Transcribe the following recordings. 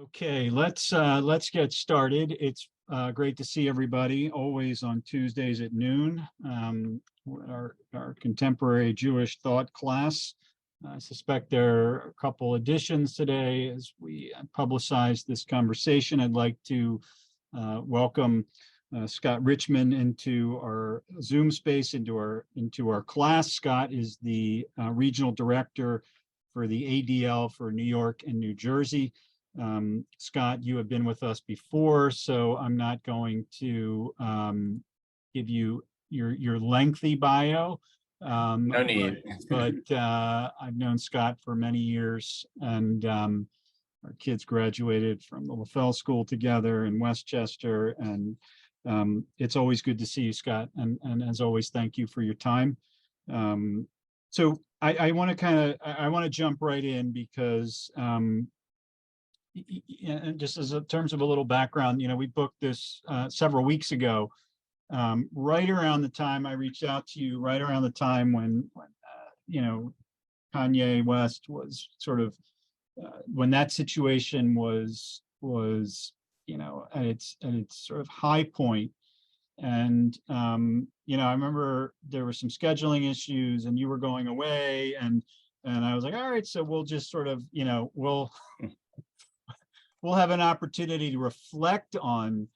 Okay, let's get started. It's great to see everybody, always on Tuesdays at noon. Our contemporary Jewish thought class. I suspect there are a couple additions today as we publicize this conversation. I'd like to welcome Scott Richman into our Zoom space, into our class. Scott is the regional director for the ADL for New York and New Jersey. Scott, you have been with us before, so I'm not going to give you your lengthy bio. No need. But I've known Scott for many years, and our kids graduated from the LaFell School together in Westchester, and it's always good to see you, Scott. And as always, thank you for your time. So I want to jump right in because and just as in terms of a little background, we booked this several weeks ago, right around the time I reached out to you, right around the time when Kanye West was sort of when that situation was at its sort of high point. And I remember there were some scheduling issues and you were going away, and I was like, all right, so we'll just sort of we'll have an opportunity to reflect on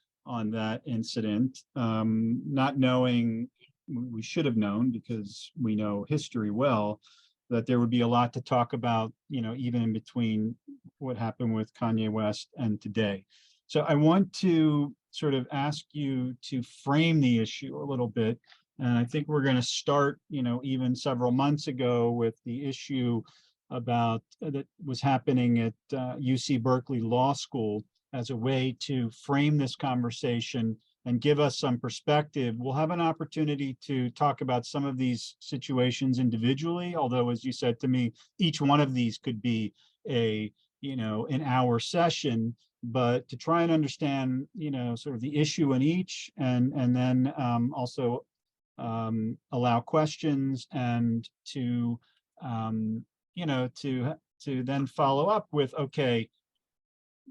that incident, not knowing, we should have known because we know history well, that there would be a lot to talk about, even in between what happened with Kanye West and today. So I want to sort of ask you to frame the issue a little bit. And I think we're going to start, even several months ago with the issue about that was happening at UC Berkeley Law School as a way to frame this conversation and give us some perspective. We'll have an opportunity to talk about some of these situations individually, although, as you said to me, each one of these could be an hour session, but to try and understand, sort of the issue in each, and then also allow questions, and to to then follow up with, okay,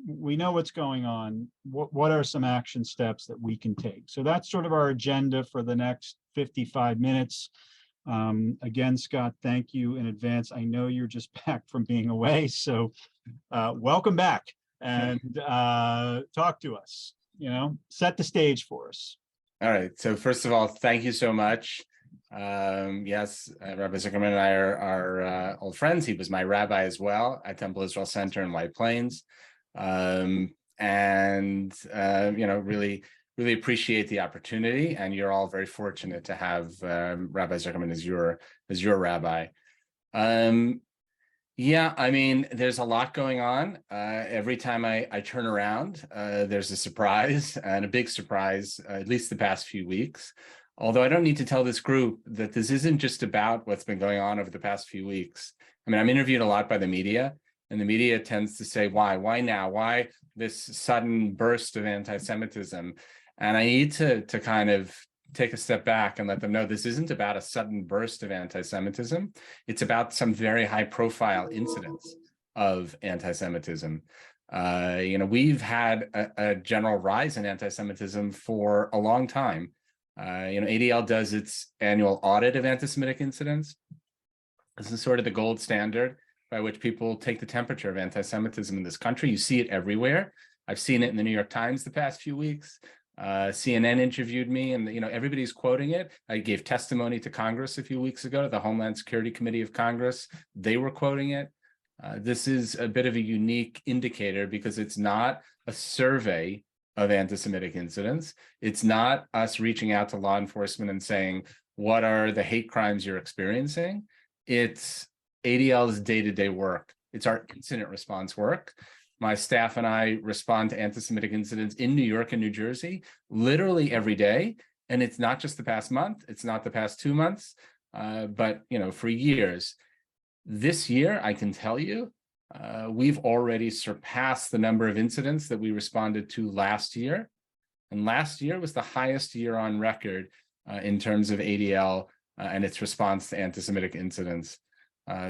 we know what's going on. What are some action steps that we can take? So that's sort of our agenda for the next 55 minutes. Again, Scott, thank you in advance. I know you're just back from being away, so welcome back, and talk to us, set the stage for us. All right. So first of all, thank you so much. Yes, Rabbi Zuckerman and I are old friends. He was my rabbi as well at Temple Israel Center in White Plains. Really appreciate the opportunity, and you're all very fortunate to have Rabbi Zuckerman as your rabbi. Yeah, I mean, there's a lot going on. Every time I turn around, there's a surprise, and a big surprise, at least the past few weeks. Although I don't need to tell this group that this isn't just about what's been going on over the past few weeks. I mean, I'm interviewed a lot by the media, and the media tends to say, why now? Why this sudden burst of anti-Semitism? And I need to kind of take a step back and let them know this isn't about a sudden burst of anti-Semitism. It's about some very high profile incidents of anti-Semitism. We've had a general rise in anti-Semitism for a long time. ADL does its annual audit of anti-Semitic incidents. This is sort of the gold standard by which people take the temperature of anti-Semitism in this country. You see it everywhere. I've seen it in the New York Times the past few weeks. CNN interviewed me, and everybody's quoting it. I gave testimony to Congress a few weeks ago, to the Homeland Security Committee of Congress. They were quoting it. This is a bit of a unique indicator because it's not a survey of anti-Semitic incidents. It's not us reaching out to law enforcement and saying, what are the hate crimes you're experiencing? It's ADL's day-to-day work. It's our incident response work. My staff and I respond to anti-Semitic incidents in New York and New Jersey literally every day. And it's not just the past month. It's not the past 2 months, but for years. This year, I can tell you, we've already surpassed the number of incidents that we responded to last year. And last year was the highest year on record in terms of ADL and its response to anti-Semitic incidents.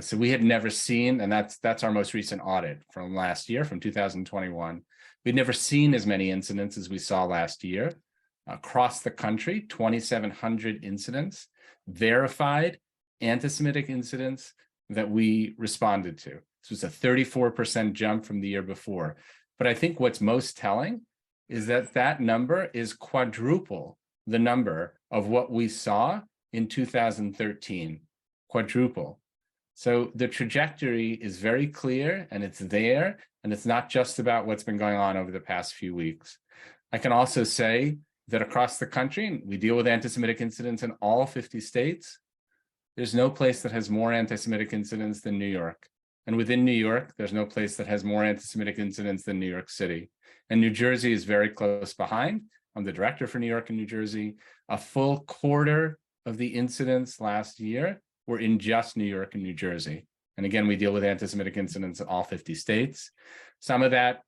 So we had never seen, and that's our most recent audit from last year, from 2021. We'd never seen as many incidents as we saw last year. Across the country, 2,700 incidents, verified anti-Semitic incidents that we responded to. This was a 34% jump from the year before. But I think what's most telling is that that number is quadruple the number of what we saw in 2013, quadruple. So the trajectory is very clear, and it's there, and it's not just about what's been going on over the past few weeks. I can also say that across the country, we deal with anti-Semitic incidents in all 50 states. There's no place that has more anti-Semitic incidents than New York. And within New York, there's no place that has more anti-Semitic incidents than New York City. And New Jersey is very close behind. I'm the director for New York and New Jersey. A full quarter of the incidents last year were in just New York and New Jersey. And again, we deal with anti-Semitic incidents in all 50 states. Some of that,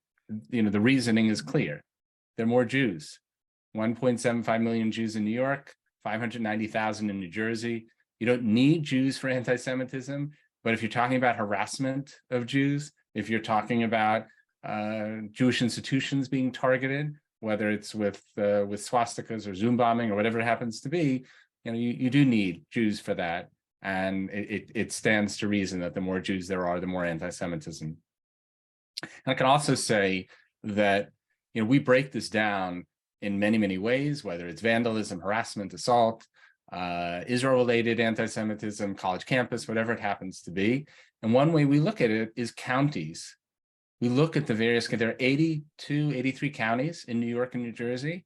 the reasoning is clear. There are more Jews. 1.75 million Jews in New York, 590,000 in New Jersey. You don't need Jews for anti-Semitism, but if you're talking about harassment of Jews, if you're talking about Jewish institutions being targeted, whether it's with swastikas or Zoom bombing or whatever it happens to be, you do need Jews for that. And it stands to reason that the more Jews there are, the more anti-Semitism. And I can also say that we break this down in many, many ways, whether it's vandalism, harassment, assault, Israel-related anti-Semitism, college campus, whatever it happens to be. And one way we look at it is counties. We look at the various, there are 82, 83 counties in New York and New Jersey,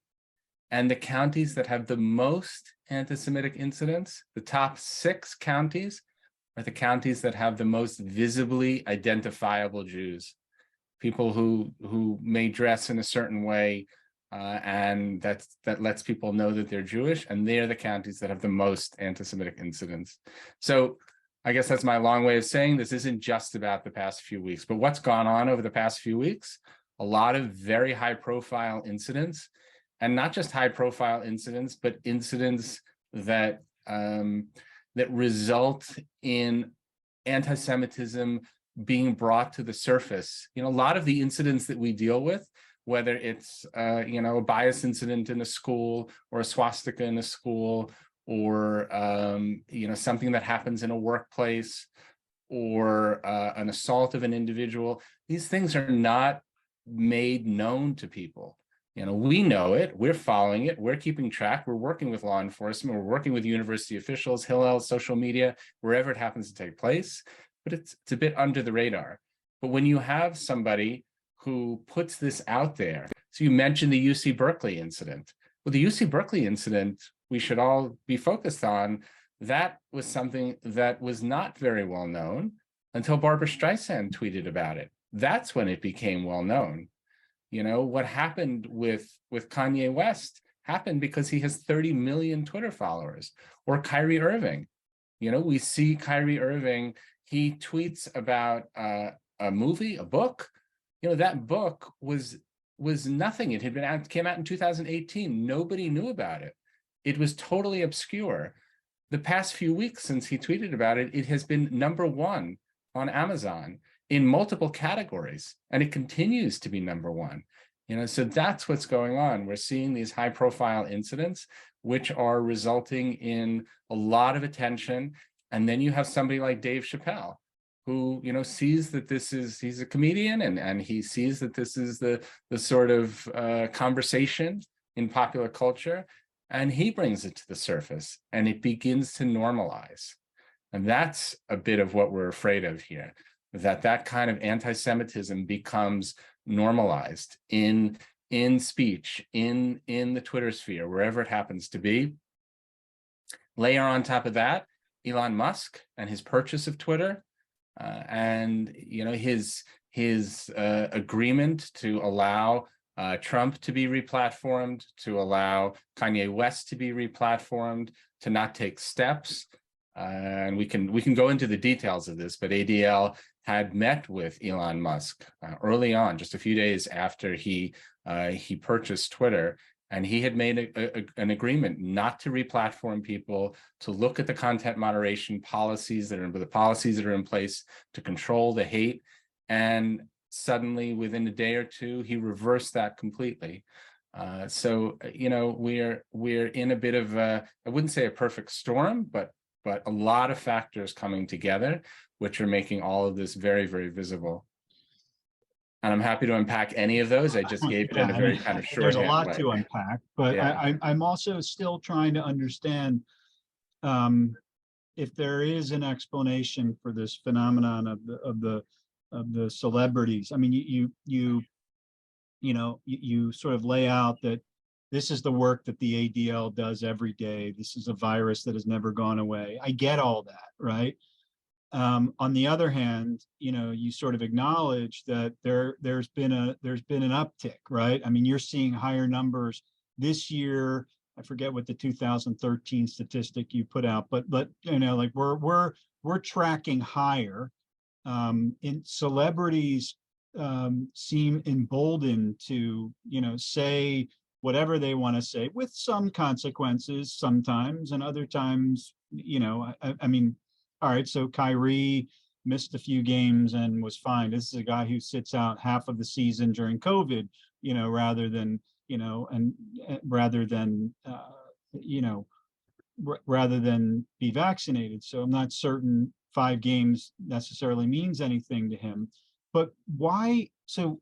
and the counties that have the most anti-Semitic incidents, the top 6 counties are the counties that have the most visibly identifiable Jews, people who may dress in a certain way, and that lets people know that they're Jewish, and they're the counties that have the most anti-Semitic incidents. So I guess that's my long way of saying this isn't just about the past few weeks, but what's gone on over the past few weeks, a lot of very high-profile incidents, and not just high-profile incidents, but incidents that that result in anti-Semitism being brought to the surface. A lot of the incidents that we deal with, whether it's a bias incident in a school or a swastika in a school, or something that happens in a workplace, or an assault of an individual, these things are not made known to people. We know it, we're following it, we're keeping track, we're working with law enforcement, we're working with university officials, Hillel, social media, wherever it happens to take place, but it's a bit under the radar. But when you have somebody who puts this out there, so you mentioned the UC Berkeley incident. Well, the UC Berkeley incident, we should all be focused on, that was something that was not very well known until Barbara Streisand tweeted about it. That's when it became well known. What happened with Kanye West happened because he has 30 million Twitter followers. Or Kyrie Irving. We see Kyrie Irving, he tweets about a movie, a book. That book was nothing. It had came out in 2018. Nobody knew about it. It was totally obscure. The past few weeks since he tweeted about it, it has been #1 on Amazon in multiple categories, and it continues to be #1. So that's what's going on. We're seeing these high-profile incidents, which are resulting in a lot of attention. And then you have somebody like Dave Chappelle, who sees that he's a comedian, and he sees that this is the sort of conversation in popular culture, and he brings it to the surface, and it begins to normalize. And that's a bit of what we're afraid of here, that kind of anti-Semitism becomes normalized in speech, in the Twitter sphere, wherever it happens to be. Layer on top of that, Elon Musk and his purchase of Twitter, and his agreement to allow Trump to be replatformed, to allow Kanye West to be replatformed, to not take steps. And we can go into the details of this, but ADL had met with Elon Musk early on, just a few days after he purchased Twitter, And he had made an agreement not to replatform people, to look at the content moderation policies that are in place to control the hate. And suddenly, within a day or two, he reversed that completely. So we're in a bit of I wouldn't say a perfect storm, but a lot of factors coming together, which are making all of this very, very visible. And I'm happy to unpack any of those. I just gave it in a very kind of There's a shorthand lot way. to unpack, but Yeah. I'm also still trying to understand if there is an explanation for this phenomenon of the celebrities. I mean, you sort of lay out that this is the work that the ADL does every day. This is a virus that has never gone away. I get all that, right? On the other hand, you sort of acknowledge that there's been an uptick, right? I mean, you're seeing higher numbers this year. I forget what the 2013 statistic you put out, but like we're tracking higher. In celebrities seem emboldened to say whatever they want to say, with some consequences sometimes, and other times, I mean, all right, so Kyrie missed a few games and was fine. This is a guy who sits out half of the season during COVID, rather than, and rather than, rather than be vaccinated. So I'm not certain 5 games necessarily means anything to him. But why? So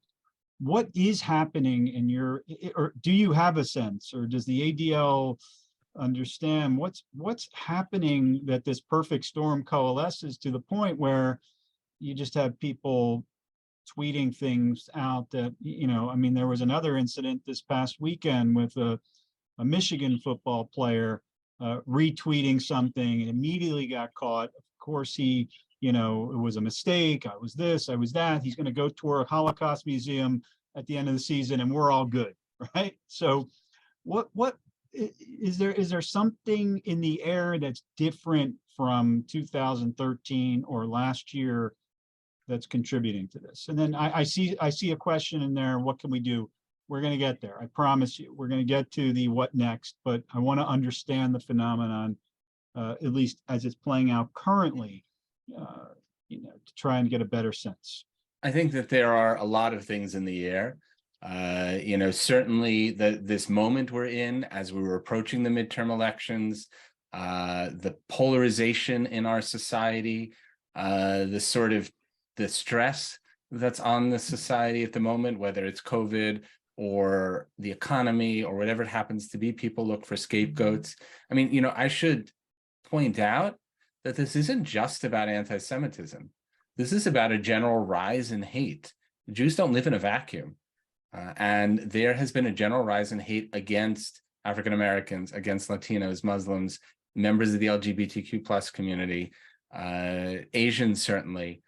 what is happening in or do you have a sense, or does the ADL understand what's happening, that this perfect storm coalesces to the point where you just have people tweeting things out that, I mean, there was another incident this past weekend with a Michigan football player retweeting something and immediately got caught. Of course, it was a mistake. I was this, I was that. He's going to go tour a Holocaust museum at the end of the season and we're all good, right? So what is there something in the air that's different from 2013 or last year that's contributing to this? And then I see a question in there. What can we do? We're going to get there. I promise you. We're going to get to the what next, but I want to understand the phenomenon, at least as it's playing out currently, to try and get a better sense. I think that there are a lot of things in the air. Certainly this moment we're in as we were approaching the midterm elections, the polarization in our society, the stress that's on the society at the moment, whether it's COVID or the economy or whatever it happens to be. People look for scapegoats. I mean, I should point out that this isn't just about anti-Semitism. This is about a general rise in hate. Jews don't live in a vacuum. And there has been a general rise in hate against African Americans, against Latinos, Muslims, members of the LGBTQ plus community, Asians certainly.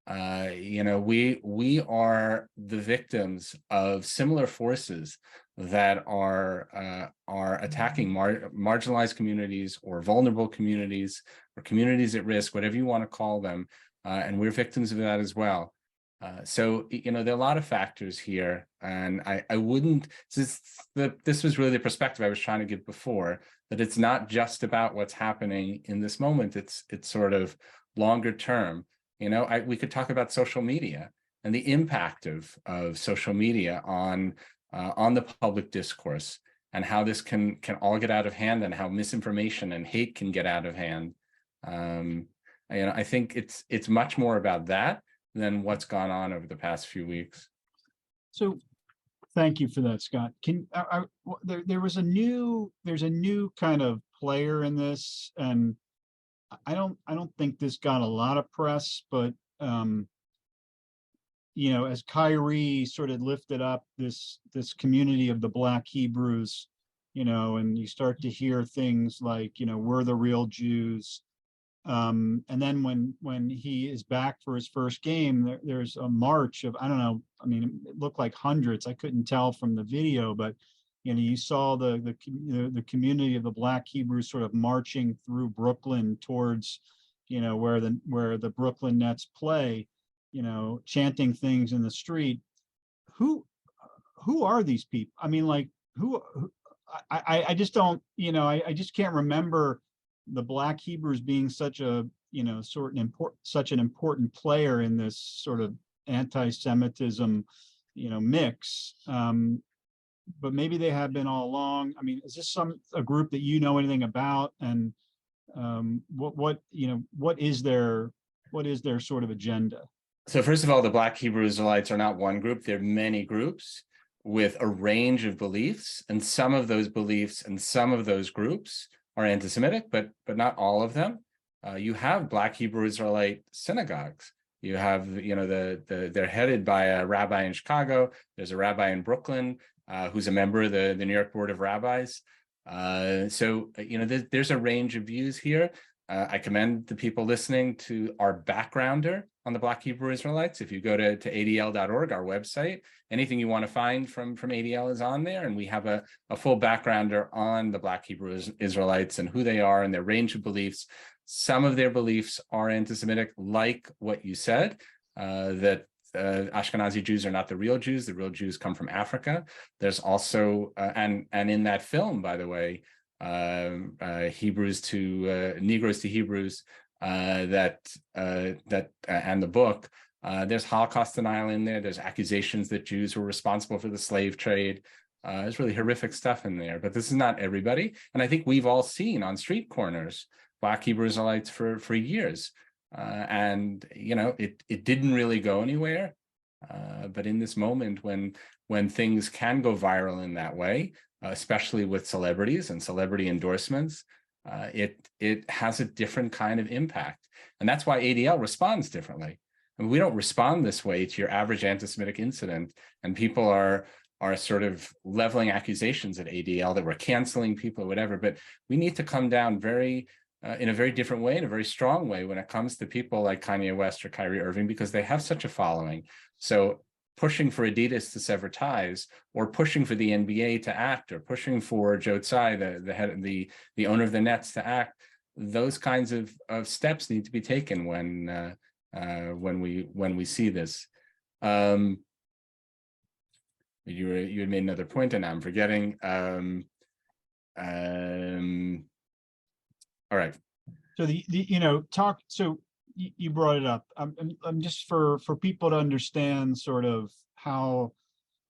We are the victims of similar forces that are attacking marginalized communities or vulnerable communities or communities at risk, whatever you want to call them, and we're victims of that as well. So there are a lot of factors here, and I wouldn't. This was really the perspective I was trying to give before, that it's not just about what's happening in this moment. It's sort of longer term. We could talk about social media and the impact of social media on the public discourse, and how this can all get out of hand, and how misinformation and hate can get out of hand. I think it's much more about that than what's gone on over the past few weeks. So thank you for that, Scott. There's a new kind of player in this, and I don't think this got a lot of press, but as Kyrie sort of lifted up this community of the Black Hebrews, and you start to hear things like, we're the real Jews. And then when he is back for his first game, there's a march of, I don't know, I mean, it looked like hundreds. I couldn't tell from the video, but you saw the community of the Black Hebrews sort of marching through Brooklyn towards, where the Brooklyn Nets play, chanting things in the street. Who are these people? I mean, like, who I just don't, I just can't remember the Black Hebrews being such a, such an important player in this sort of anti-Semitism, mix. But maybe they have been all along. I mean, is this a group that you know anything about? And what is their sort of agenda? So first of all, the Black Hebrew Israelites are not one group. They're many groups with a range of beliefs, and some of those beliefs and some of those groups are anti-Semitic, but not all of them. You have Black Hebrew Israelite synagogues. You have, they're headed by a rabbi in Chicago. There's a rabbi in Brooklyn who's a member of the New York Board of Rabbis. So there's a range of views here. I commend the people listening to our backgrounder on the Black Hebrew Israelites. If you go to adl.org, our website, anything you want to find from ADL is on there. And we have a full backgrounder on the Black Hebrew Israelites and who they are and their range of beliefs. Some of their beliefs are anti-Semitic, like what you said, that Ashkenazi Jews are not the real Jews. The real Jews come from Africa. There's also, and in that film, by the way, Negroes to Hebrews, and the book, there's Holocaust denial in there. There's accusations that Jews were responsible for the slave trade. There's really horrific stuff in there, but this is not everybody. And I think we've all seen on street corners Black Hebrew Israelites for years. And it didn't really go anywhere. But in this moment when things can go viral in that way, especially with celebrities and celebrity endorsements, it has a different kind of impact. And that's why ADL responds differently. I mean, we don't respond this way to your average anti-Semitic incident, and people are sort of leveling accusations at ADL that we're canceling people or whatever, but we need to come down in a very different way, in a very strong way when it comes to people like Kanye West or Kyrie Irving, because they have such a following. So pushing for Adidas to sever ties, or pushing for the NBA to act, or pushing for Joe Tsai, the owner of the Nets, to act, those kinds of steps need to be taken when we see this. You had made another point, and I'm forgetting. All right. So you brought it up. I'm just for people to understand sort of how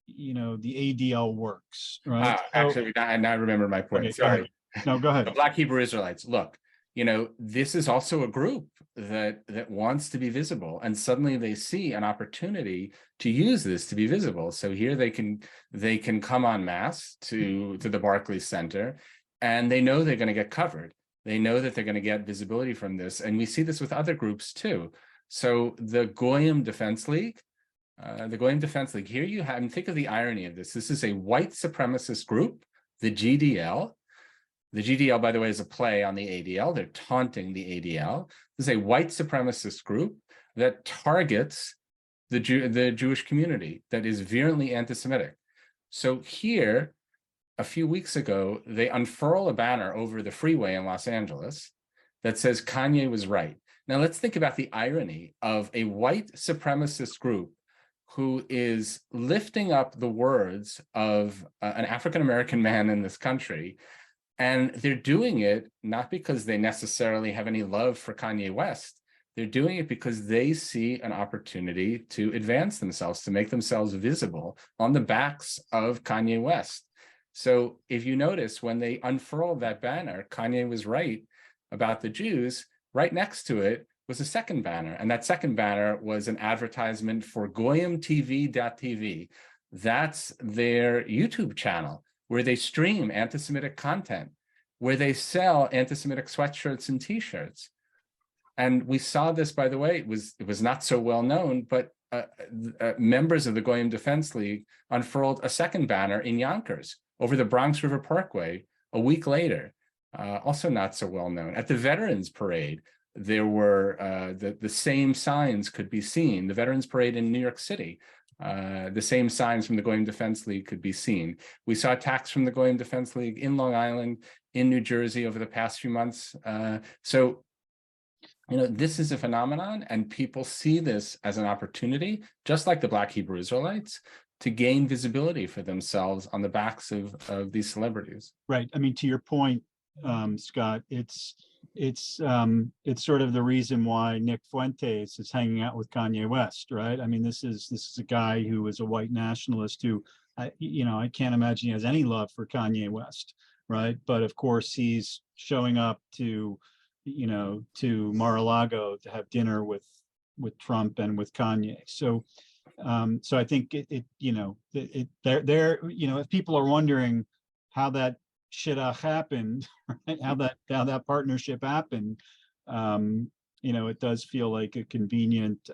the ADL works, right? Actually, I now remember my point. Okay, Sorry. No, go ahead. The Black Hebrew Israelites. Look, this is also a group that wants to be visible, and suddenly they see an opportunity to use this to be visible. So here they can come en masse to the Barclays Center, and they know they're going to get covered. They know that they're going to get visibility from this, and we see this with other groups too. So the Goyim Defense League, here you have, and think of the irony of this. This is a white supremacist group, the GDL. The GDL, by the way, is a play on the ADL. They're taunting the ADL. This is a white supremacist group that targets the Jewish community, that is virulently anti-Semitic. So here, a few weeks ago, they unfurl a banner over the freeway in Los Angeles that says Kanye was right. Now let's think about the irony of a white supremacist group who is lifting up the words of an African-American man in this country. And they're doing it not because they necessarily have any love for Kanye West. They're doing it because they see an opportunity to advance themselves, to make themselves visible on the backs of Kanye West. So if you notice, when they unfurled that banner, Kanye was right about the Jews, right next to it was a second banner. And that second banner was an advertisement for GoyimTV.tv. That's their YouTube channel where they stream anti-Semitic content, where they sell anti-Semitic sweatshirts and T-shirts. And we saw this, by the way, it was not so well known, but members of the Goyim Defense League unfurled a second banner in Yonkers over the Bronx River Parkway a week later, also not so well known. At the Veterans Parade, there were the same signs could be seen. The Veterans Parade in New York City, the same signs from the Goyim Defense League could be seen. We saw attacks from the Goyim Defense League in Long Island, in New Jersey over the past few months. So, this is a phenomenon, and people see this as an opportunity, just like the Black Hebrew Israelites, to gain visibility for themselves on the backs of these celebrities. Right. I mean, to your point, Scott, it's sort of the reason why Nick Fuentes is hanging out with Kanye West, right? I mean, this is a guy who is a white nationalist who, I can't imagine he has any love for Kanye West, right? But of course, he's showing up to Mar-a-Lago to have dinner with Trump and with Kanye. So I think if people are wondering how that shidduch happened, right? How that partnership happened, it does feel like a convenient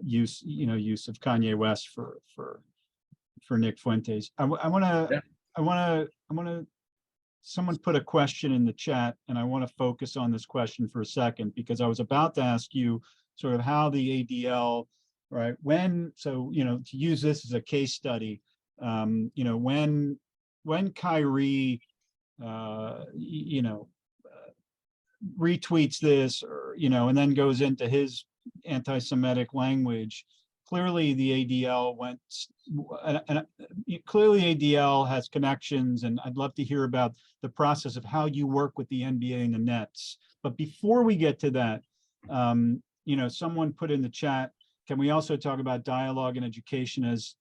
use of Kanye West for Nick Fuentes. I want to. Someone put a question in the chat, and I want to focus on this question for a second, because I was about to ask you sort of how the ADL, right? To use this as a case study, when Kyrie, retweets this, or, and then goes into his anti-Semitic language, clearly the ADL clearly ADL has connections, and I'd love to hear about the process of how you work with the NBA and the Nets. But before we get to that, someone put in the chat, can we also talk about dialogue and education, as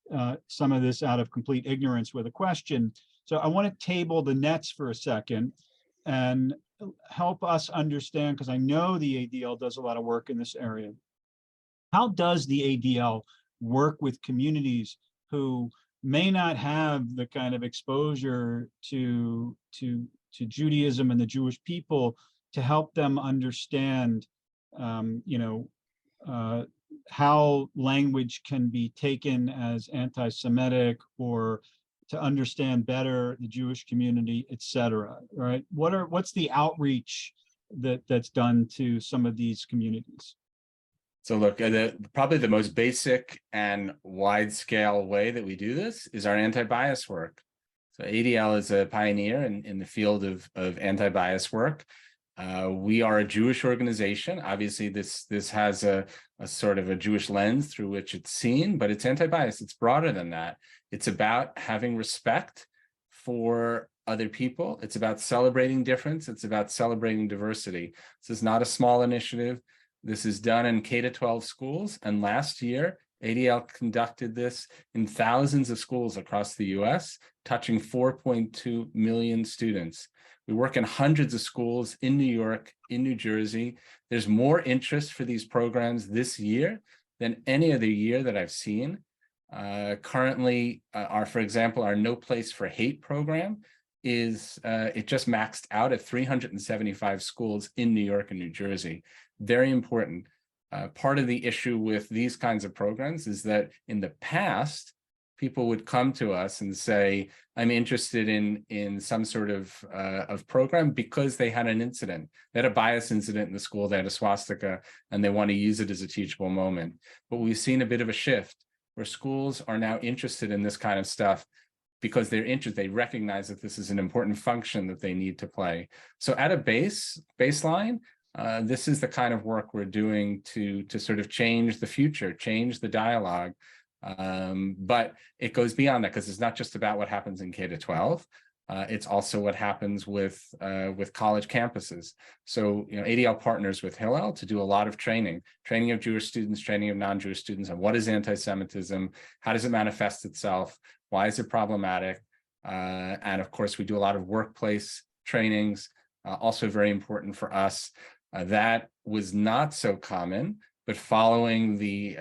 some of this out of complete ignorance with a question. So I want to table the Nets for a second and help us understand, because I know the ADL does a lot of work in this area. How does the ADL work with communities who may not have the kind of exposure to Judaism and the Jewish people, to help them understand, how language can be taken as anti-Semitic, or to understand better the Jewish community, et cetera, right? What's the outreach that's done to some of these communities? So look, probably the most basic and wide-scale way that we do this is our anti-bias work. So ADL is a pioneer in the field of anti-bias work. We are a Jewish organization. Obviously, this has a sort of a Jewish lens through which it's seen, but it's anti-bias. It's broader than that. It's about having respect for other people. It's about celebrating difference. It's about celebrating diversity. This is not a small initiative. This is done in K-12 schools. And last year, ADL conducted this in thousands of schools across the US, touching 4.2 million students. We work in hundreds of schools in New York, in New Jersey. There's more interest for these programs this year than any other year that I've seen. Currently, for example, our No Place for Hate program it just maxed out at 375 schools in New York and New Jersey. Very important. Part of the issue with these kinds of programs is that in the past, people would come to us and say, I'm interested in some sort of program because they had an incident. They had a bias incident in the school, they had a swastika, and they want to use it as a teachable moment. But we've seen a bit of a shift where schools are now interested in this kind of stuff because they're interested, they recognize that this is an important function that they need to play. So at a baseline, this is the kind of work we're doing to sort of change the future, change the dialogue. But it goes beyond that, because it's not just about what happens in K-12. It's also what happens with college campuses. So, ADL partners with Hillel to do a lot of training of Jewish students, training of non-Jewish students on what is anti-Semitism, how does it manifest itself, why is it problematic, and of course we do a lot of workplace trainings, also very important for us. That was not so common, but following the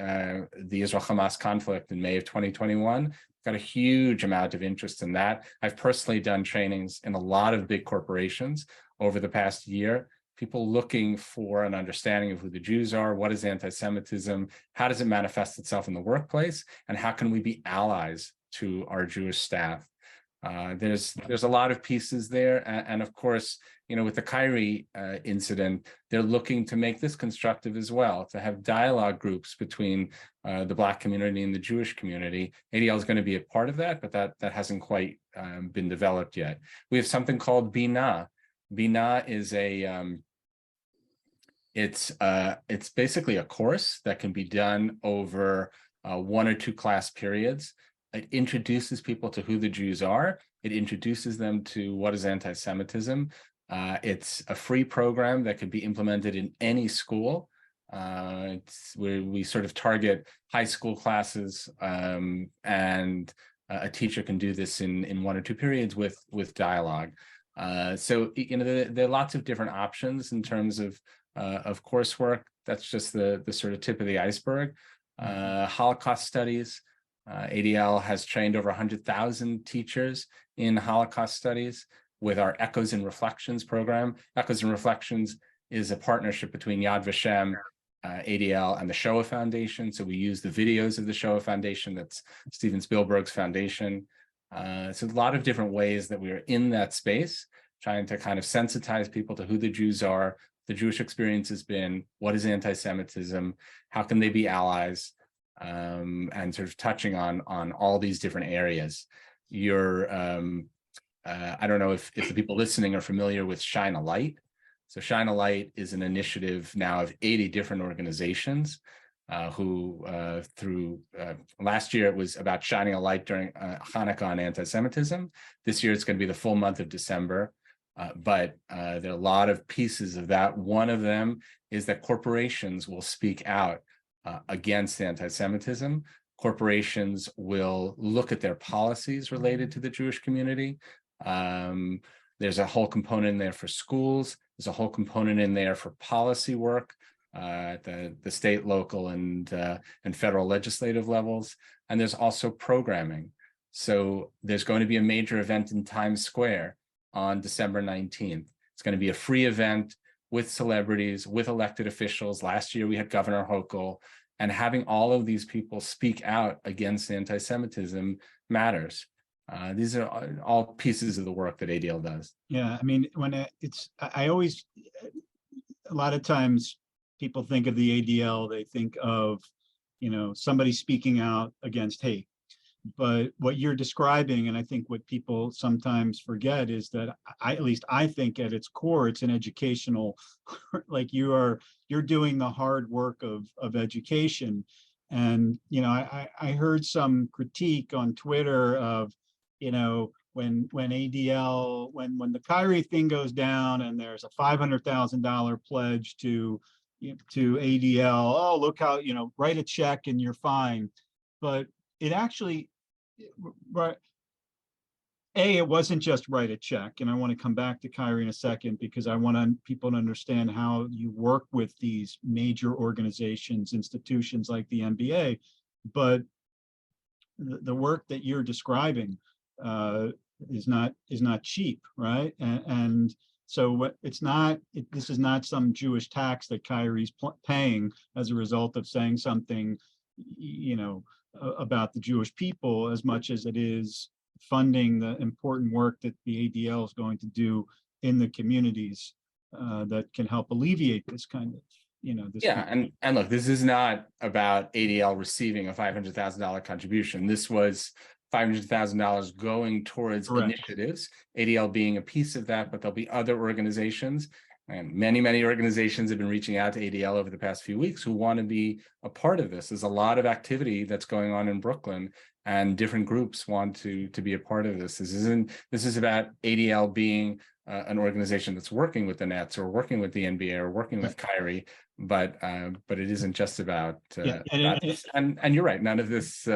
Israel-Hamas conflict in May of 2021, got a huge amount of interest in that. I've personally done trainings in a lot of big corporations over the past year, people looking for an understanding of who the Jews are, what is anti-Semitism, how does it manifest itself in the workplace, and how can we be allies to our Jewish staff. There's a lot of pieces there, and of course, with the Kyrie incident, they're looking to make this constructive as well, to have dialogue groups between the Black community and the Jewish community. ADL is going to be a part of that, but that hasn't quite been developed yet. We have something called Bina. Bina is it's basically a course that can be done over 1 or 2 class periods. It introduces people to who the Jews are. It introduces them to what is anti-Semitism. It's a free program that can be implemented in any school. It's where we sort of target high school classes, and a teacher can do this in 1 or 2 periods with dialogue. So there are lots of different options in terms of coursework. That's just the sort of tip of the iceberg. Holocaust studies. ADL has trained over 100,000 teachers in Holocaust studies with our Echoes and Reflections program. Echoes and Reflections is a partnership between Yad Vashem, ADL, and the Shoah Foundation. So we use the videos of the Shoah Foundation. That's Steven Spielberg's foundation. So a lot of different ways that we are in that space, trying to kind of sensitize people to who the Jews are, the Jewish experience has been, what is anti-Semitism, how can they be allies, and sort of touching on all these different areas. I don't know if the people listening are familiar with Shine a Light. So Shine a Light is an initiative now of 80 different organizations who through last year it was about shining a light during Hanukkah on anti-Semitism. This year it's going to be the full month of December. But there are a lot of pieces of that. One of them is that corporations will speak out against anti-Semitism. Corporations will look at their policies related to the Jewish community. There's a whole component in there for schools. There's a whole component in there for policy work at the state, local, and federal legislative levels. And there's also programming. So there's going to be a major event in Times Square on December 19th. It's going to be a free event with celebrities, with elected officials. Last year we had Governor Hochul, and having all of these people speak out against anti-Semitism matters. These are all pieces of the work that ADL does. Yeah, I mean, I always, a lot of times people think of the ADL, they think of, somebody speaking out against hate. But what you're describing, and I think what people sometimes forget, is that at least I think at its core, it's an educational, like you're doing the hard work of education. And, I heard some critique on Twitter of, when ADL, when the Kyrie thing goes down and there's a $500,000 pledge to ADL, oh, look how, write a check and you're fine. But it actually, right, it wasn't just write a check, and I want to come back to Kyrie in a second because I want people to understand how you work with these major organizations, institutions like the NBA. But the work that you're describing is not cheap, right? And so this is not some Jewish tax that Kyrie's paying as a result of saying something, about the Jewish people, as much as it is funding the important work that the ADL is going to do in the communities that can help alleviate this kind of, this. Yeah, and look, this is not about ADL receiving a $500,000 contribution. This was $500,000 going towards initiatives, ADL being a piece of that, but there'll be other organizations. And many, many organizations have been reaching out to ADL over the past few weeks who want to be a part of this. There's a lot of activity that's going on in Brooklyn, and different groups want to be a part of this. This is about ADL being an organization that's working with the Nets or working with the NBA or working with Kyrie, but it isn't just about and you're right. None of this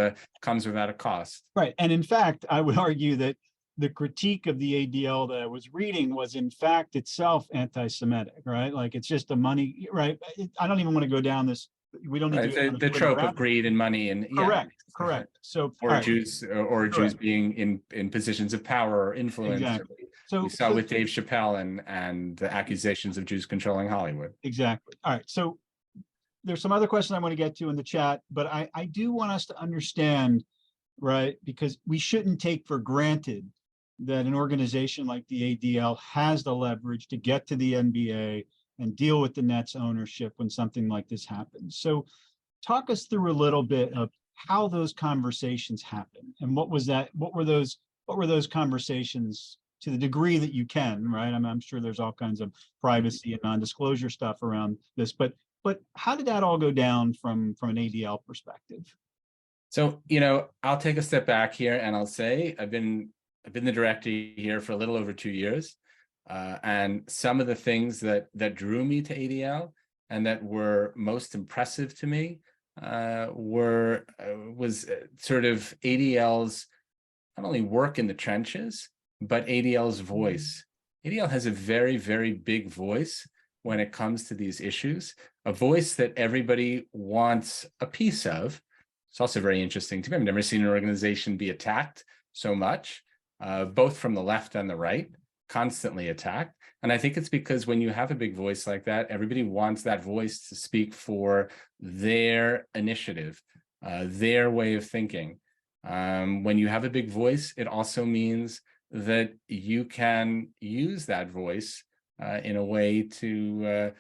comes without a cost. Right, and in fact, I would argue that the critique of the ADL that I was reading was in fact itself anti-Semitic, right? Like it's just a money, right? I don't even want to go down this. We don't need to the trope of greed and money, and correct. So Jews being in positions of power or influence. Exactly. So we saw with Dave Chappelle and the accusations of Jews controlling Hollywood. Exactly. All right. So there's some other questions I want to get to in the chat, but I do want us to understand, right? Because we shouldn't take for granted that an organization like the ADL has the leverage to get to the NBA and deal with the Nets ownership when something like this happens. So talk us through a little bit of how those conversations happen and what were those conversations, to the degree that you can, right? I'm sure there's all kinds of privacy and non-disclosure stuff around this, but how did that all go down from an ADL perspective? So, I'll take a step back here and I'll say I've been the director here for a little over 2 years. And some of the things that drew me to ADL and that were most impressive to me was sort of ADL's not only work in the trenches, but ADL's voice. ADL has a very, very big voice when it comes to these issues, a voice that everybody wants a piece of. It's also very interesting to me. I've never seen an organization be attacked so much, both from the left and the right, constantly attacked. And I think it's because when you have a big voice like that, everybody wants that voice to speak for their initiative, their way of thinking. When you have a big voice, it also means that you can use that voice in a way to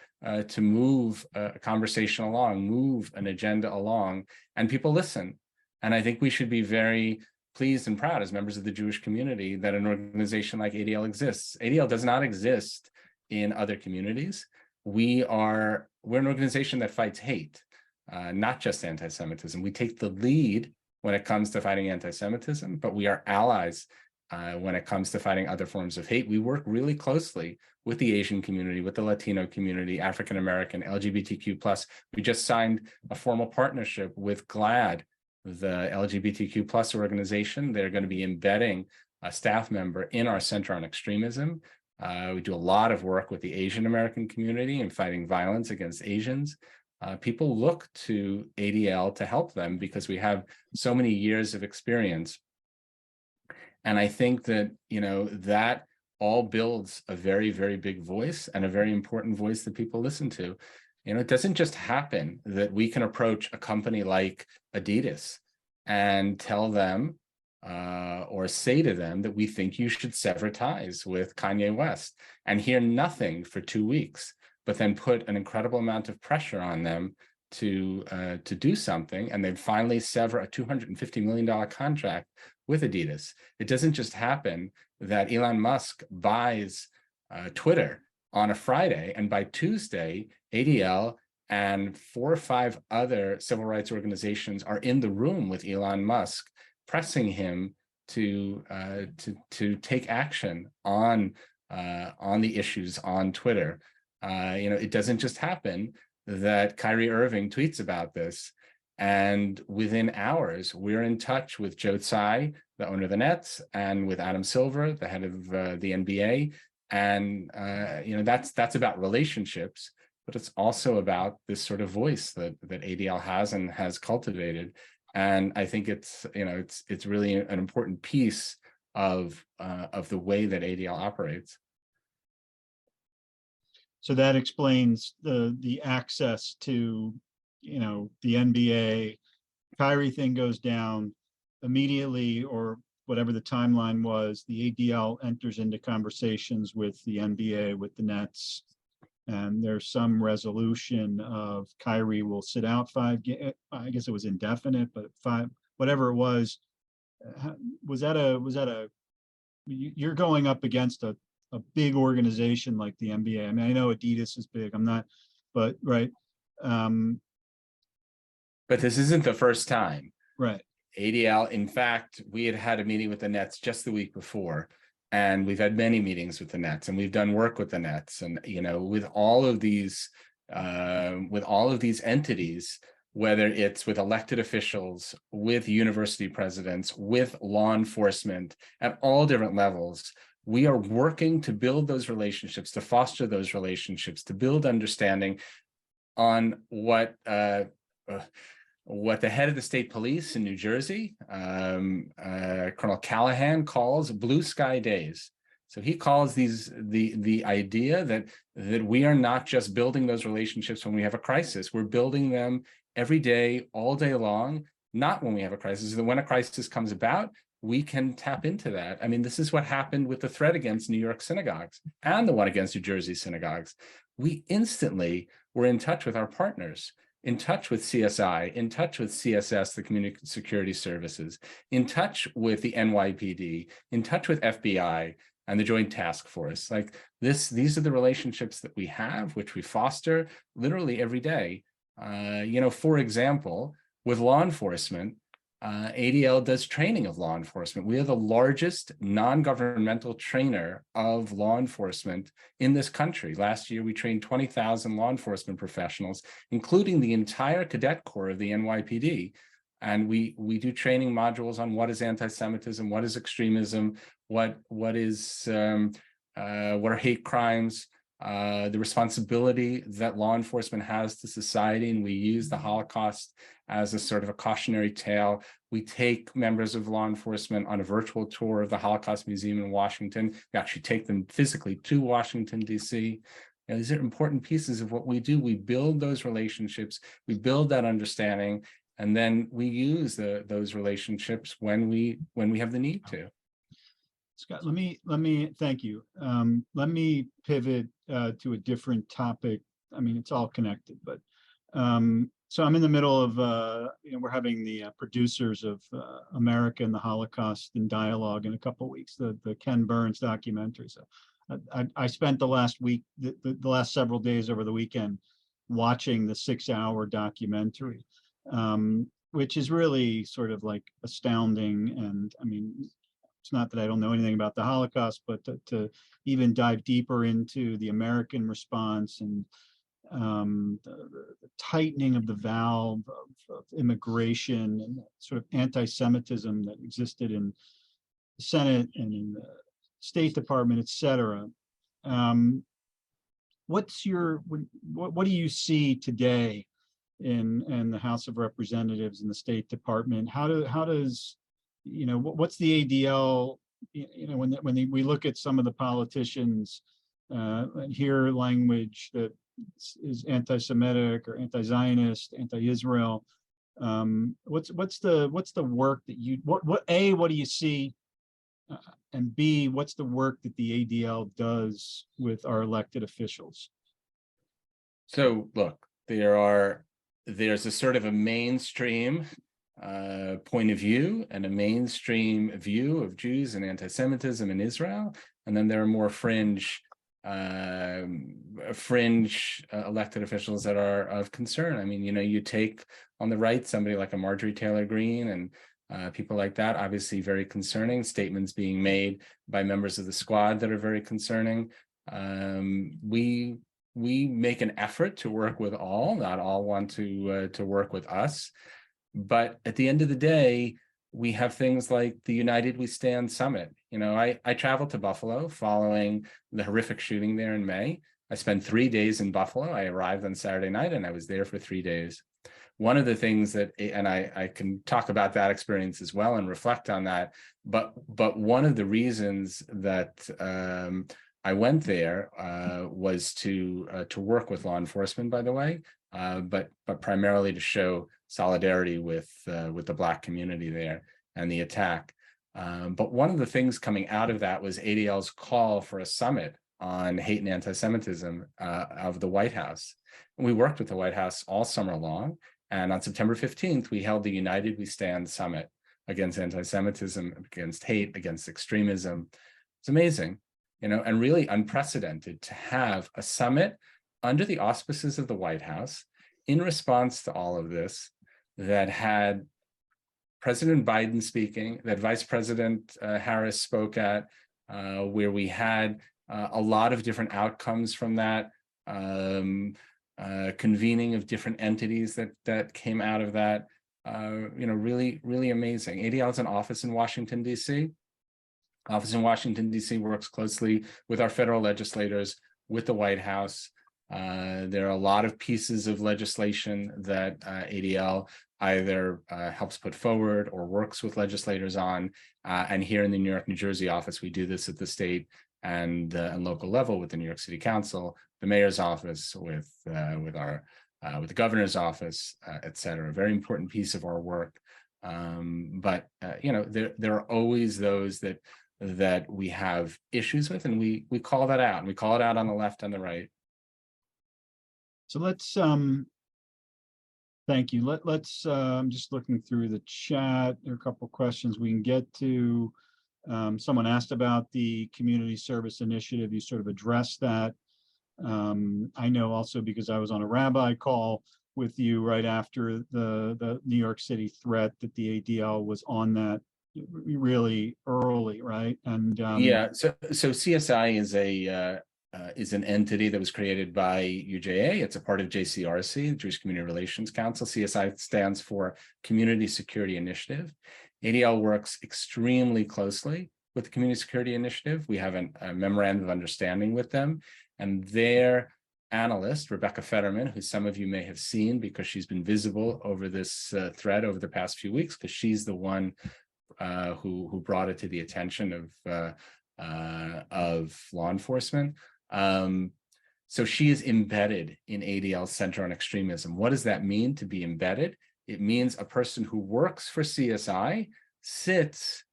move a conversation along, move an agenda along, and people listen. And I think we should be very pleased and proud as members of the Jewish community that an organization like ADL exists. ADL does not exist in other communities. We're an organization that fights hate, not just anti-Semitism. We take the lead when it comes to fighting anti-Semitism, but we are allies when it comes to fighting other forms of hate. We work really closely with the Asian community, with the Latino community, African-American, LGBTQ+. We just signed a formal partnership with GLAAD, the LGBTQ+ organization. They're going to be embedding a staff member in our Center on Extremism. We do a lot of work with the Asian American community in fighting violence against Asians. People look to ADL to help them because we have so many years of experience. And I think that, that all builds a very, very big voice and a very important voice that people listen to. It doesn't just happen that we can approach a company like Adidas and tell them or say to them that we think you should sever ties with Kanye West and hear nothing for 2 weeks, but then put an incredible amount of pressure on them to do something, and then finally sever a $250 million contract with Adidas. It doesn't just happen that Elon Musk buys Twitter on a Friday, and by Tuesday, ADL and 4 or 5 other civil rights organizations are in the room with Elon Musk, pressing him to take action on the issues on Twitter. It doesn't just happen that Kyrie Irving tweets about this, and within hours, we're in touch with Joe Tsai, the owner of the Nets, and with Adam Silver, the head of the NBA. And that's about relationships, but it's also about this sort of voice that ADL has and has cultivated. And I think it's really an important piece of the way that ADL operates. So that explains the access to, the NBA. Kyrie thing goes down immediately, or whatever the timeline was. The ADL enters into conversations with the NBA, with the Nets, and there's some resolution of Kyrie will sit out 5 games. I guess it was indefinite, but 5, whatever it was. Was that a? You're going up against a big organization like the NBA. I mean, I know Adidas is big. I'm not, but right. But this isn't the first time. Right. ADL, in fact, we had a meeting with the Nets just the week before, and we've had many meetings with the Nets, and we've done work with the Nets, and with all of these entities, whether it's with elected officials, with university presidents, with law enforcement at all different levels. We are working to build those relationships, to foster those relationships, to build understanding on what the head of the state police in New Jersey, Colonel Callahan, calls blue sky days. So he calls these the idea that we are not just building those relationships when we have a crisis. We're building them every day, all day long, not when we have a crisis. And when a crisis comes about, we can tap into that. I mean, this is what happened with the threat against New York synagogues and the one against New Jersey synagogues. We instantly were in touch with our partners, in touch with CSI, in touch with CSS, the Community Security Services, in touch with the NYPD, in touch with FBI and the Joint Task Force. Like this, these are the relationships that we have, which we foster literally every day. For example, with law enforcement, ADL does training of law enforcement. We are the largest non-governmental trainer of law enforcement in this country. Last year, we trained 20,000 law enforcement professionals, including the entire cadet corps of the NYPD. And we do training modules on what is anti-Semitism, what is extremism, what are hate crimes, the responsibility that law enforcement has to society, and we use the Holocaust as a sort of a cautionary tale. We take members of law enforcement on a virtual tour of the Holocaust Museum in Washington. We actually take them physically to Washington, D.C. And these are important pieces of what we do. We build those relationships, we build that understanding, and then we use those relationships when we have the need to. Scott, let me thank you. Let me pivot to a different topic. I mean, it's all connected, but so I'm in the middle of we're having the producers of America and the Holocaust in dialogue in a couple of weeks, the Ken Burns documentary. So I spent the last week, the last several days over the weekend watching the 6-hour documentary, which is really sort of like astounding. And I mean, it's not that I don't know anything about the Holocaust, but to even dive deeper into the American response and the tightening of the valve of immigration and sort of anti-Semitism that existed in the Senate and in the State Department, et cetera. What do you see today in the House of Representatives and the State Department? How does what's the ADL? When we look at some of the politicians and hear language that is anti-Semitic or anti-Zionist, anti-Israel, what's the work that you what do you see, and B, what's the work that the ADL does with our elected officials? So look, there's a sort of a mainstream point of view and a mainstream view of Jews and anti-Semitism in Israel, and then there are more fringe elected officials that are of concern. I mean, you take on the right somebody like a Marjorie Taylor Greene and people like that, obviously very concerning statements being made by members of the squad that are very concerning. We make an effort to work with all. Not all want to work with us, but at the end of the day, we have things like the United We Stand Summit. I traveled to Buffalo following the horrific shooting there in May. I spent 3 days in Buffalo. I arrived on Saturday night and I was there for 3 days. One of the things that, and I can talk about that experience as well and reflect on that, but one of the reasons that I went there was to work with law enforcement, by the way, but primarily to show solidarity with the Black community there and the attack. But one of the things coming out of that was ADL's call for a summit on hate and anti-Semitism of the White House. And we worked with the White House all summer long. And on September 15th, we held the United We Stand Summit against anti-Semitism, against hate, against extremism. It's amazing, and really unprecedented to have a summit under the auspices of the White House in response to all of this, that had President Biden speaking, that Vice President Harris spoke at, where we had a lot of different outcomes from that, convening of different entities that came out of that. Really, really amazing. ADL has an office in Washington, D.C. Office in Washington, D.C. works closely with our federal legislators, with the White House. There are a lot of pieces of legislation that ADL either helps put forward or works with legislators on. And here in the New York, New Jersey office, we do this at the state and local level with the New York City Council, the mayor's office, with the governor's office, et cetera. A very important piece of our work. But there are always those that we have issues with, and we call that out, and we call it out on the left and the right. So let's thank you. Let's I'm just looking through the chat. There are a couple of questions we can get to. Someone asked about the community service initiative. You sort of addressed that. I know also because I was on a rabbi call with you right after the New York City threat that the ADL was on that really early, right? And Yeah, so CSI is an entity that was created by UJA. It's a part of JCRC, Jewish Community Relations Council. CSI stands for Community Security Initiative. ADL works extremely closely with the Community Security Initiative. We have a memorandum of understanding with them, and their analyst, Rebecca Fetterman, who some of you may have seen because she's been visible over this thread over the past few weeks, because she's the one who brought it to the attention of law enforcement. So she is embedded in ADL's Center on Extremism. What does that mean, to be embedded? It means a person who works for CSI sits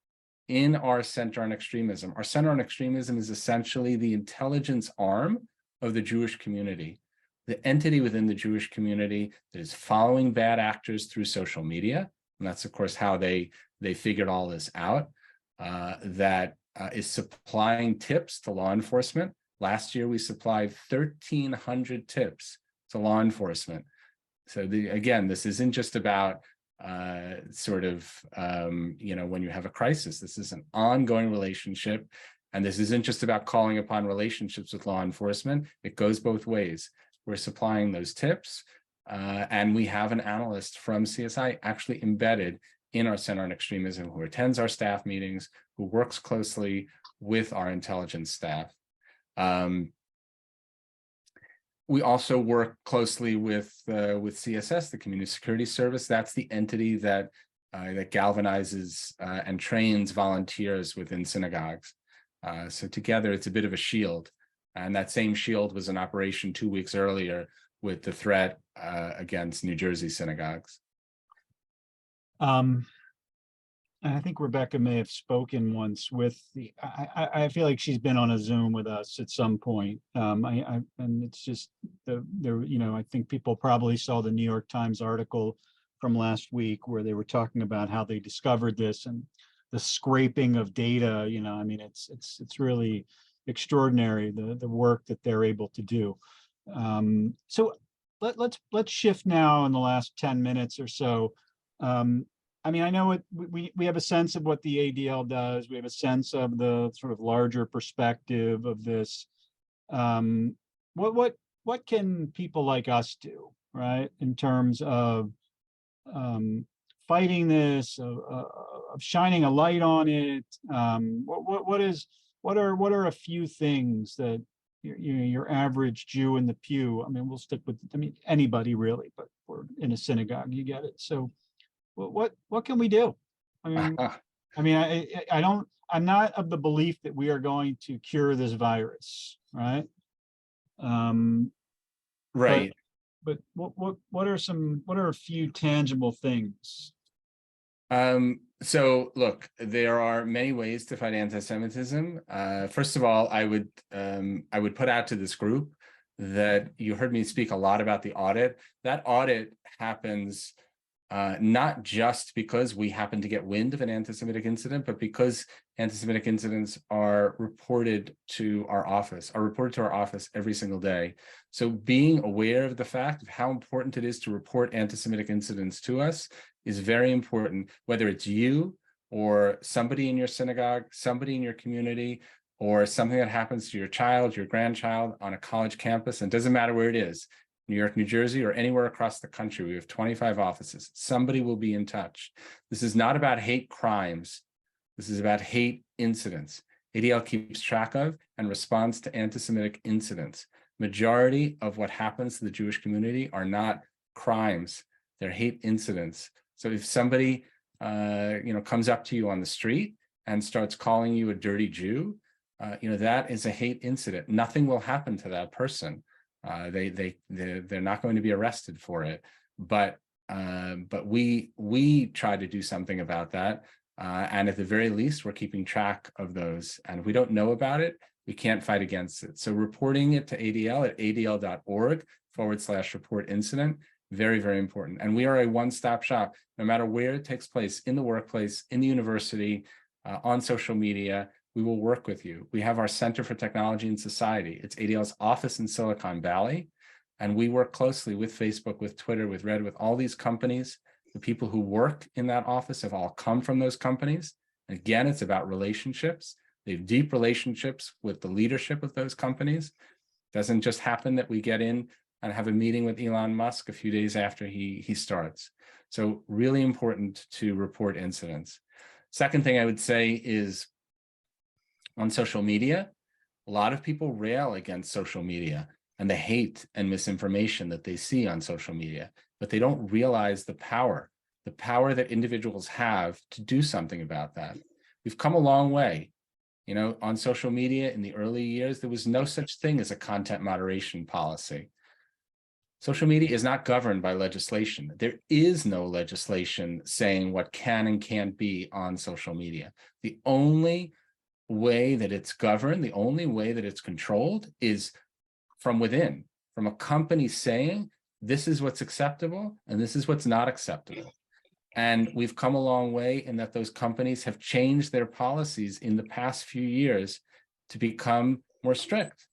in our Center on Extremism. Our Center on Extremism is essentially the intelligence arm of the Jewish community, the entity within the Jewish community that is following bad actors through social media. And that's, of course, how they figured all this out, that is supplying tips to law enforcement. Last year, we supplied 1,300 tips to law enforcement. So again, this isn't just about when you have a crisis. This is an ongoing relationship. And this isn't just about calling upon relationships with law enforcement. It goes both ways. We're supplying those tips. And we have an analyst from CSI actually embedded in our Center on Extremism, who attends our staff meetings, who works closely with our intelligence staff. We also work closely with CSS, the Community Security Service. That's the entity that galvanizes and trains volunteers within synagogues. So together, it's a bit of a shield. And that same shield was in operation 2 weeks earlier with the threat against New Jersey synagogues. I think Rebecca may have spoken once with I feel like she's been on a Zoom with us at some point. And it's just I think people probably saw the New York Times article from last week where they were talking about how they discovered this and the scraping of data. It's really extraordinary, the work that they're able to do. So let's shift now in the last 10 minutes or so. I know we have a sense of what the ADL does. We have a sense of the sort of larger perspective of this. What can people like us do, right, in terms of fighting this, of shining a light on it? What are a few thwhat that your average Jew in the pew? We'll stick with anybody really, but we're in a synagogue, you get it. So what can we do? I'm not of the belief that we are going to cure this virus, right? Right. But what are a few tangible things? So look, there are many ways to fight anti-Semitism. First of all, I would put out to this group that you heard me speak a lot about the audit. That audit happens not just because we happen to get wind of an anti-Semitic incident, but because anti-Semitic incidents are reported to our office every single day. So being aware of the fact of how important it is to report anti-Semitic incidents to us is very important, whether it's you or somebody in your synagogue, somebody in your community, or something that happens to your child, your grandchild on a college campus. And it doesn't matter where it is, New York, New Jersey, or anywhere across the country. We have 25 offices. Somebody will be in touch. This is not about hate crimes. This is about hate incidents. ADL keeps track of and responds to anti-Semitic incidents. Majority of what happens to the Jewish community are not crimes. They're hate incidents. So if somebody comes up to you on the street and starts calling you a dirty Jew, that is a hate incident. Nothing will happen to that person. They're not going to be arrested for it, but we try to do something about that, and at the very least, we're keeping track of those. And if we don't know about it, we can't fight against it. So reporting it to ADL at adl.org/report incident, very, very important. And we are a one-stop shop, no matter where it takes place, in the workplace, in the university, on social media. We will work with you. We have our Center for Technology and Society. It's ADL's office in Silicon Valley. And we work closely with Facebook, with Twitter, with Reddit, with all these companies. The people who work in that office have all come from those companies. And again, it's about relationships. They have deep relationships with the leadership of those companies. It doesn't just happen that we get in and have a meeting with Elon Musk a few days after he starts. So really important to report incidents. Second thing I would say is on social media, a lot of people rail against social media and the hate and misinformation that they see on social media, but they don't realize the power that individuals have to do something about that. We've come a long way. You know, on social media in the early years, there was no such thing as a content moderation policy. Social media is not governed by legislation. There is no legislation saying what can and can't be on social media. The only way that it's governed, the only way that it's controlled is from within, from a company saying, this is what's acceptable and this is what's not acceptable. And we've come a long way in that those companies have changed their policies in the past few years to become more strict.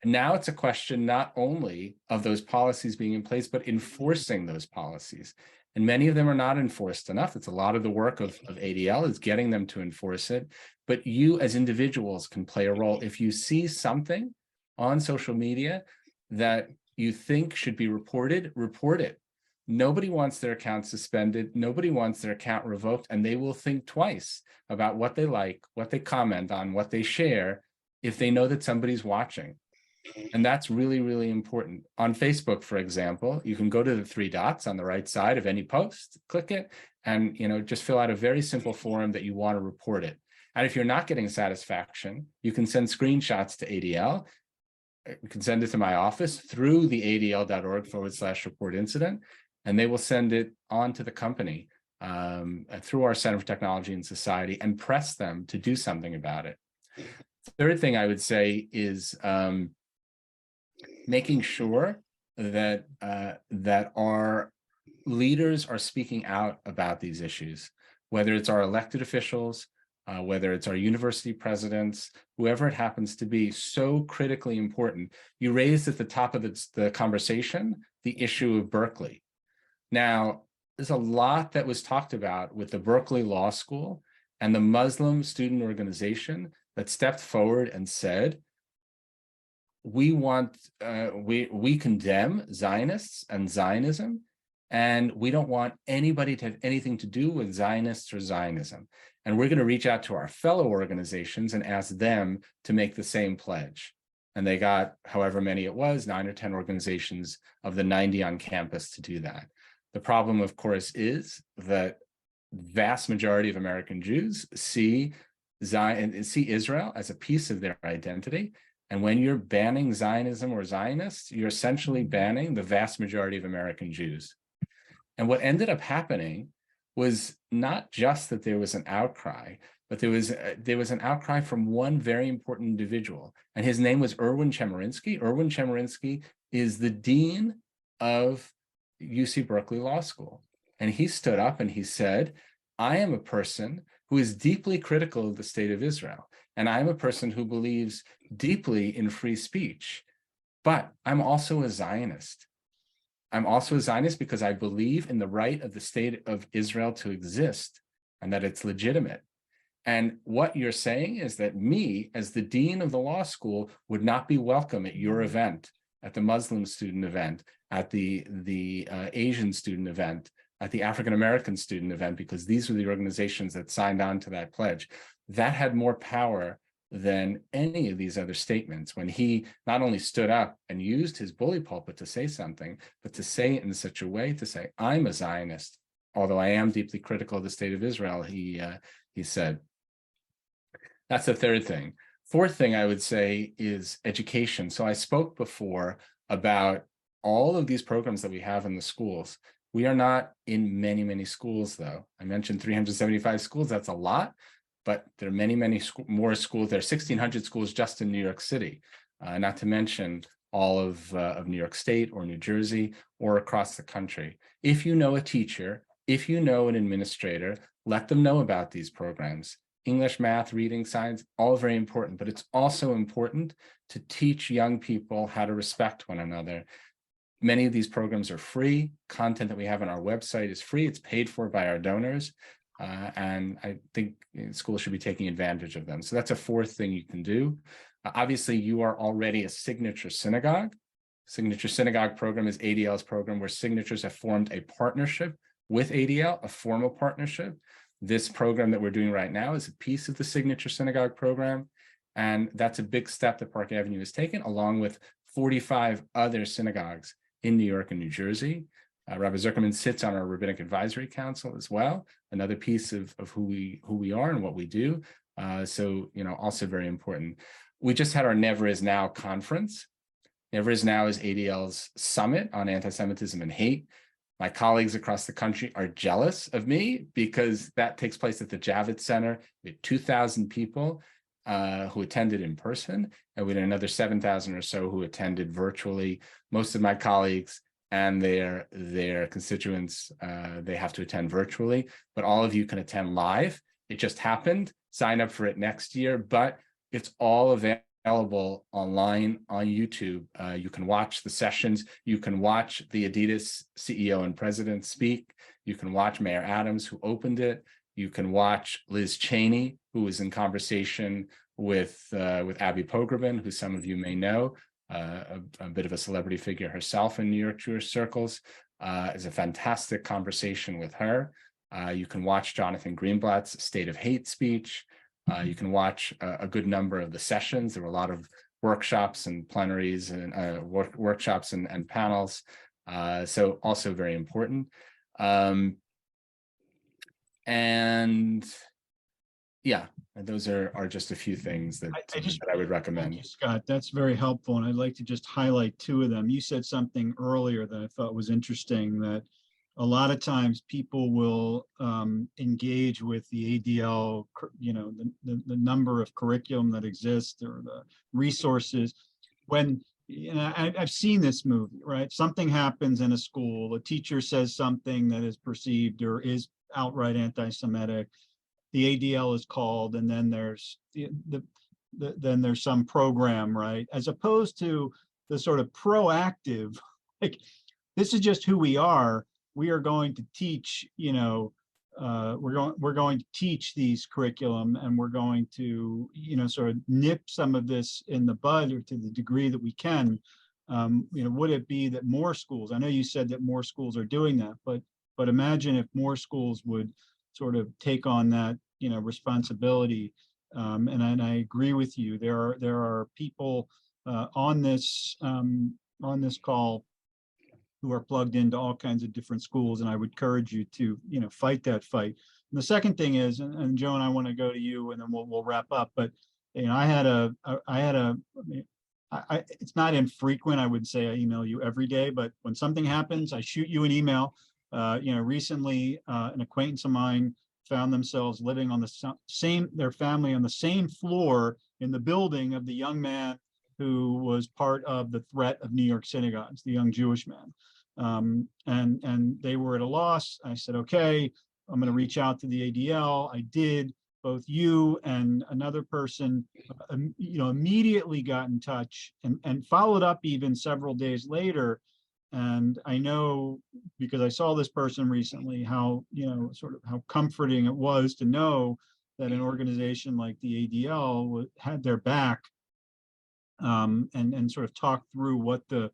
And now it's a question not only of those policies being in place, but enforcing those policies. And many of them are not enforced enough. It's a lot of the work of ADL is getting them to enforce it. But you as individuals can play a role. If you see something on social media that you think should be reported, report it. Nobody wants their account suspended. Nobody wants their account revoked, and they will think twice about what they like, what they comment on, what they share, if they know that somebody's watching. And that's really, really important. On Facebook, for example, you can go to the three dots on the right side of any post, click it, and just fill out a very simple form that you want to report it. And if you're not getting satisfaction, you can send screenshots to ADL. You can send it to my office through the adl.org/report incident, and they will send it on to the company through our Center for Technology and Society and press them to do something about it. Third thing I would say is making sure that that our leaders are speaking out about these issues, whether it's our elected officials, whether it's our university presidents, whoever it happens to be, so critically important. You raised at the top of the conversation the issue of Berkeley. Now, there's a lot that was talked about with the Berkeley Law School and the Muslim student organization that stepped forward and said, we condemn Zionists and Zionism, and we don't want anybody to have anything to do with Zionists or Zionism. And we're going to reach out to our fellow organizations and ask them to make the same pledge. And they got however many it was, 9 or 10 organizations of the 90 on campus to do that. The problem, of course, is that vast majority of American Jews see Israel as a piece of their identity. And when you're banning Zionism or Zionists, you're essentially banning the vast majority of American Jews. And what ended up happening was not just that there was an outcry, but there was an outcry from one very important individual, and his name was Erwin Chemerinsky. Erwin Chemerinsky is the dean of UC Berkeley Law School. And he stood up and he said, I am a person who is deeply critical of the state of Israel. And I'm a person who believes deeply in free speech, but I'm also a Zionist. I'm also a Zionist because I believe in the right of the state of Israel to exist and that it's legitimate. And what you're saying is that me, as the dean of the law school, would not be welcome at your event, at the Muslim student event, at the Asian student event, at the African-American student event, because these were the organizations that signed on to that pledge. That had more power than any of these other statements when he not only stood up and used his bully pulpit to say something, but to say it in such a way to say, I'm a Zionist, although I am deeply critical of the state of Israel, he said. That's the third thing. Fourth thing I would say is education. So I spoke before about all of these programs that we have in the schools. We are not in many, many schools, though. I mentioned 375 schools. That's a lot, but there are many, many more schools. There are 1,600 schools just in New York City, not to mention all of New York State or New Jersey or across the country. If you know a teacher, if you know an administrator, let them know about these programs. English, math, reading, science, all very important, but it's also important to teach young people how to respect one another. Many of these programs are free. Content that we have on our website is free. It's paid for by our donors. And I think schools should be taking advantage of them. So that's a fourth thing you can do. Obviously, you are already a signature synagogue. Signature Synagogue program is ADL's program where signatures have formed a partnership with ADL, a formal partnership. This program that we're doing right now is a piece of the Signature Synagogue program. And that's a big step that Park Avenue has taken, along with 45 other synagogues in New York and New Jersey. Rabbi Zuckerman sits on our Rabbinic Advisory Council as well, another piece of who we are and what we do. So, also very important. We just had our Never Is Now conference. Never Is Now is ADL's summit on anti-Semitism and hate. My colleagues across the country are jealous of me because that takes place at the Javits Center. We had 2,000 people who attended in person, and we had another 7,000 or so who attended virtually. Most of my colleagues and their constituents, they have to attend virtually, but all of you can attend live. It just happened. Sign up for it next year, but it's all available online on YouTube. You can watch the sessions. You can watch the Adidas CEO and president speak. You can watch Mayor Adams, who opened it. You can watch Liz Cheney, who was in conversation with Abby Pogrebin, who some of you may know, a bit of a celebrity figure herself in New York Jewish circles. Is a fantastic conversation with her. You can watch Jonathan Greenblatt's State of Hate speech. You can watch a good number of the sessions. There were a lot of workshops and plenaries and workshops and panels. So also very important. And yeah, those are just a few things that I would recommend. Thank you, Scott. That's very helpful. And I'd like to just highlight two of them. You said something earlier that I thought was interesting, that a lot of times people will engage with the ADL, the number of curriculum that exists or the resources. When I've seen this movie, right? Something happens in a school, a teacher says something that is perceived or is outright anti-Semitic. The ADL is called, and then there's then there's some program, right? As opposed to the sort of proactive, like, this is just who we are. We are going to teach, we're going to teach these curriculum, and we're going to, sort of nip some of this in the bud, or to the degree that we can. Would it be that more schools? I know you said that more schools are doing that, but imagine if more schools would sort of take on that, responsibility. And I agree with you. There are people on this call who are plugged into all kinds of different schools, and I would encourage you to, fight that fight. And the second thing is, and Joan, I want to go to you, and then we'll wrap up. But it's not infrequent. I would say I email you every day, but when something happens, I shoot you an email. Recently, an acquaintance of mine found themselves living on their family on the same floor in the building of the young man who was part of the threat of New York synagogues, the young Jewish man. And they were at a loss. I said, okay, I'm going to reach out to the ADL. I did. Both you and another person, immediately got in touch and followed up even several days later. And I know, because I saw this person recently, how, sort of how comforting it was to know that an organization like the ADL had their back, and sort of talk through what the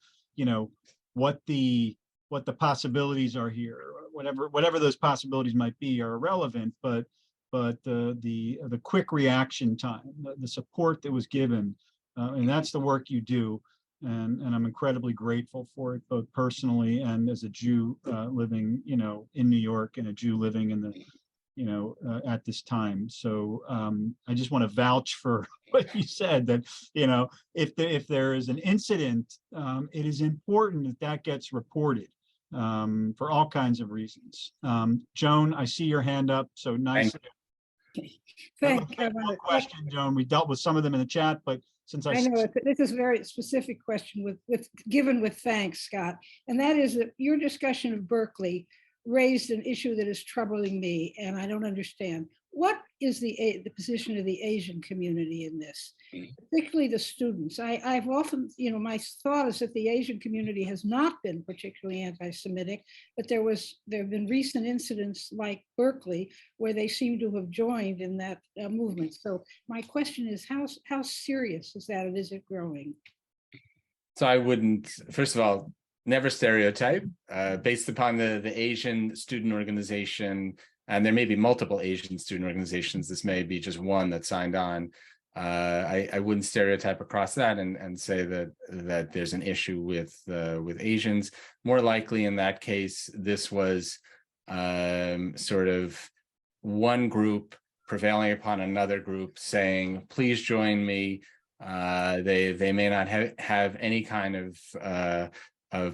possibilities are here, whatever those possibilities might be are irrelevant, but the quick reaction time, the support that was given, and that's the work you do. And I'm incredibly grateful for it, both personally and as a Jew living, in New York, and a Jew living in the, at this time. So I just want to vouch for what you said, that, if there is an incident, it is important that gets reported for all kinds of reasons. Joan, I see your hand up, so nice. Thank you. One question, Joan. We dealt with some of them in the chat, but since I know this is a very specific question given with thanks, Scott, and that is that your discussion of Berkeley raised an issue that is troubling me, and I don't understand. what is the position of the Asian community in this, particularly the students? I've often, my thought is that the Asian community has not been particularly anti-Semitic, but there have been recent incidents like Berkeley where they seem to have joined in that movement. So my question is, how serious is that, and is it growing? So I wouldn't, first of all, never stereotype. Based upon the Asian student organization, and there may be multiple Asian student organizations, this may be just one that signed on. I wouldn't stereotype across that and say that there's an issue with Asians. More likely in that case, this was sort of one group prevailing upon another group saying, please join me. They may not have any kind of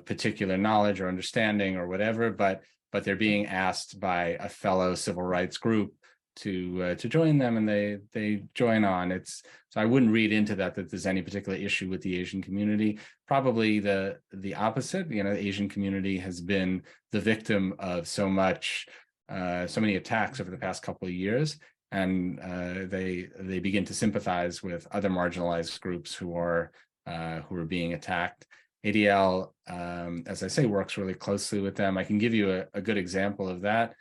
particular knowledge or understanding or whatever, but they're being asked by a fellow civil rights group to join them, and they join on. So I wouldn't read into that there's any particular issue with the Asian community. Probably the opposite. The Asian community has been the victim of so many attacks over the past couple of years, and they begin to sympathize with other marginalized groups who are being attacked. ADL, as I say, works really closely with them. I can give you a good example of that.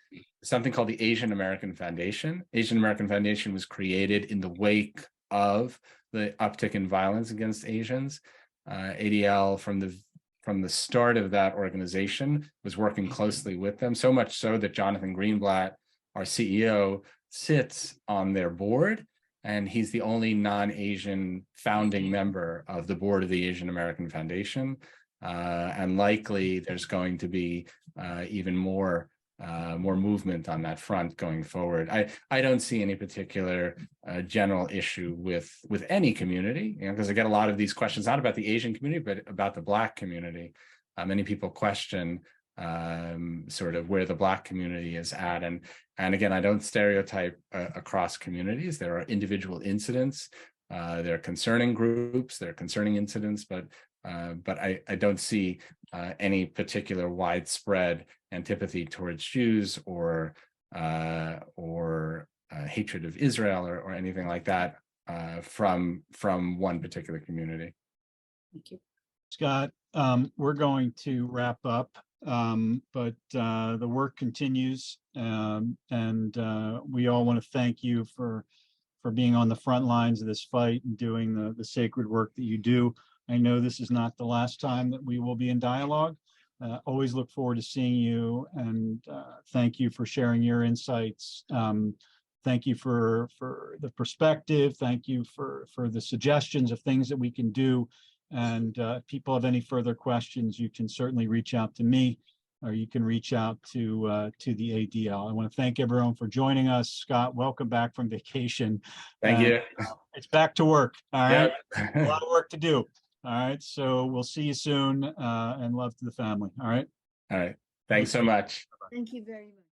Something called the Asian American Foundation. Asian American Foundation was created in the wake of the uptick in violence against Asians. ADL, from the start of that organization, was working closely with them, so much so that Jonathan Greenblatt, our CEO, sits on their board, and he's the only non-Asian founding member of the board of the Asian American Foundation. And likely there's going to be even more movement on that front going forward. I don't see any particular general issue with any community, because I get a lot of these questions, not about the Asian community, but about the Black community. Many people question sort of where the Black community is at. And again, I don't stereotype across communities. There are individual incidents, there are concerning groups, there are concerning incidents, but I don't see any particular widespread antipathy towards Jews or hatred of Israel or anything like that from one particular community. Thank you. Scott, we're going to wrap up, but the work continues, and we all want to thank you for being on the front lines of this fight and doing the sacred work that you do. I know this is not the last time that we will be in dialogue. Always look forward to seeing you, and thank you for sharing your insights. Thank you for the perspective. Thank you for the suggestions of things that we can do. And if people have any further questions, you can certainly reach out to me, or you can reach out to the ADL. I want to thank everyone for joining us. Scott, welcome back from vacation. Thank you. It's back to work. All right. Yep. A lot of work to do. All right. So we'll see you soon, and love to the family. All right. All right. Thanks so much. Thank you very much.